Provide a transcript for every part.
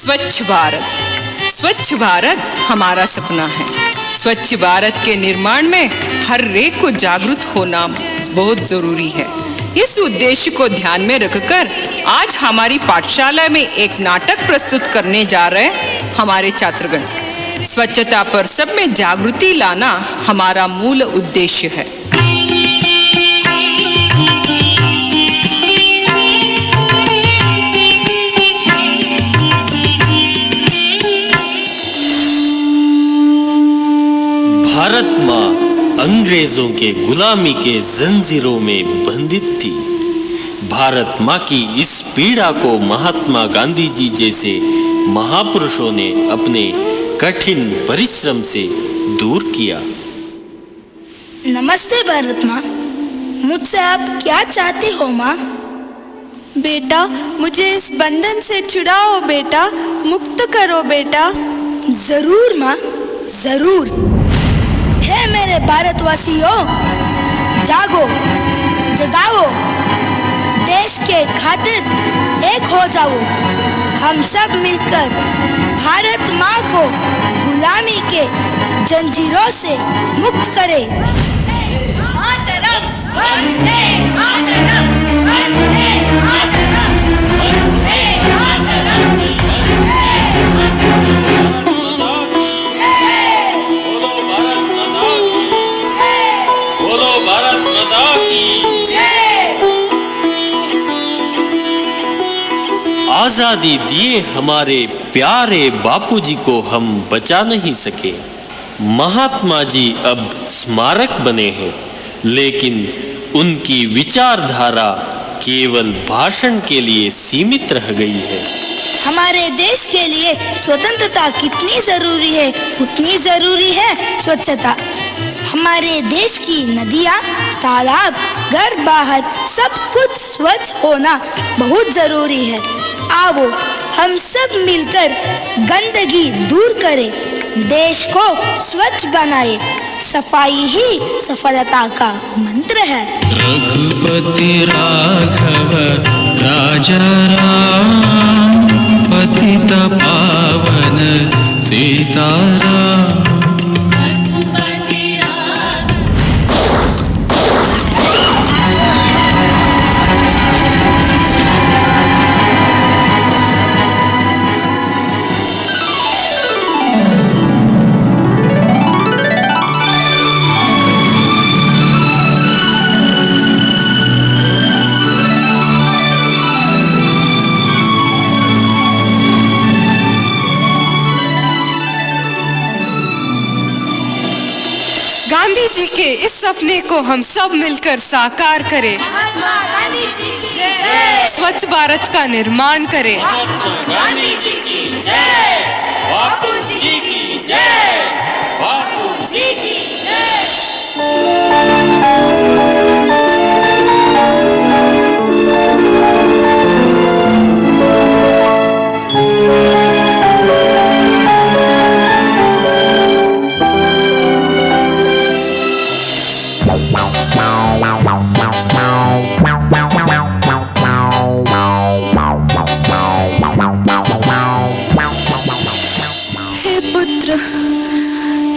स्वच्छ भारत हमारा सपना है। स्वच्छ भारत के निर्माण में हर एक को जागरूक होना बहुत जरूरी है। इस उद्देश्य को ध्यान में रखकर आज हमारी पाठशाला में एक नाटक प्रस्तुत करने जा रहे हैं हमारे छात्रगण। स्वच्छता पर सब में जागृति लाना हमारा मूल उद्देश्य है। भारत माँ अंग्रेजों के गुलामी के जंजीरों में बंधित थी। भारत माँ की इस पीड़ा को महात्मा गांधी जी जैसे महापुरुषों ने अपने कठिन परिश्रम से दूर किया। नमस्ते भारत माँ, मुझसे आप क्या चाहते हो माँ? बेटा, मुझे इस बंधन से छुड़ाओ बेटा, मुक्त करो बेटा। जरूर माँ, जरूर। हे मेरे भारतवासियों, जागो, जगाओ, देश के खातिर एक हो जाओ। हम सब मिलकर भारत माँ को गुलामी के जंजीरों से मुक्त करें। मातरम, वंदे मातरम, वंदे मातरम, वंदे मातरम, भारत माता की जय। आजादी दिए हमारे प्यारे बापूजी को हम बचा नहीं सके। महात्मा जी अब स्मारक बने हैं, लेकिन उनकी विचारधारा केवल भाषण के लिए सीमित रह गई है। हमारे देश के लिए स्वतंत्रता कितनी जरूरी है, उतनी जरूरी है स्वच्छता। हमारे देश की नदियाँ, तालाब, घर बाहर सब कुछ स्वच्छ होना बहुत जरूरी है। आओ हम सब मिलकर गंदगी दूर करें, देश को स्वच्छ बनाए। सफाई ही सफलता का मंत्र है। रघुपति राघव राजा राम, पतित पावन सीताराम। गांधी जी के इस सपने को हम सब मिलकर साकार करें। महात्मा गांधी जी की जय। स्वच्छ भारत का निर्माण करें। गांधी जी की जय। बापू जी की जय। बापू जी की जय।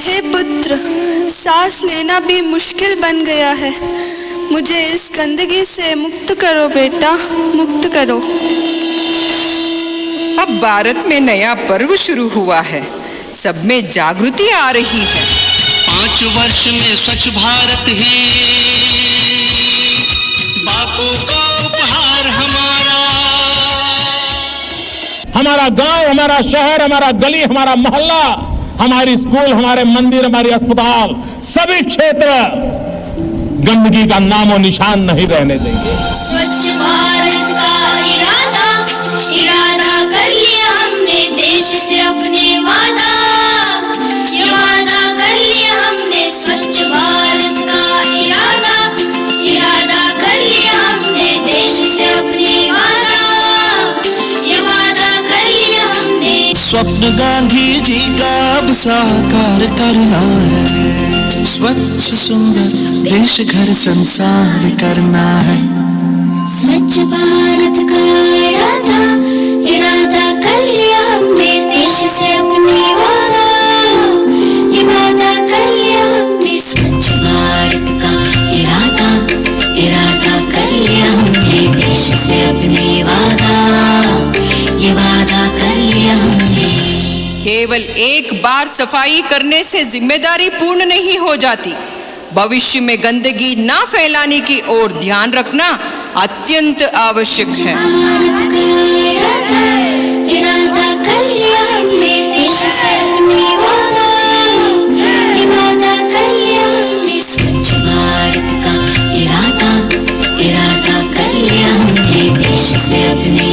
हे पुत्र, सांस लेना भी मुश्किल बन गया है। मुझे इस गंदगी से मुक्त करो बेटा, मुक्त करो। अब भारत में नया पर्व शुरू हुआ है, सब में जागृति आ रही है। 5 वर्ष में स्वच्छ भारत ही बापू का उपहार हमारा गांव, हमारा शहर, हमारा गली, हमारा मोहल्ला, हमारी स्कूल, हमारे मंदिर, हमारे अस्पताल, सभी क्षेत्र गंदगी का नामो निशान नहीं रहने देंगे। स्वच्छ भारत का इरादा कर लिया हमने, देश से अपने वादा, ये वादा कर लिया हमने। स्वच्छ भारत का इरादा कर लिया हमने, देश से अपने वादा, ये वादा कर लिया हमने। स्वप्न गांधी जी का अब साकार करना है, स्वच्छ सुंदर देश घर संसार करना है। स्वच्छ भारत का इरादा कर लिया हमने, इरादा कर लिया हमने देश से अपने ये वादा कर लिया हमने। केवल एक बार सफाई करने से जिम्मेदारी पूर्ण नहीं हो जाती। भविष्य में गंदगी ना फैलाने की ओर ध्यान रखना अत्यंत आवश्यक है। इरादा कर लिया हमने देश से अपने वादा कर लिया हमने। स्वच्छ भारत का इरादा कर लिया हमने देश से अपने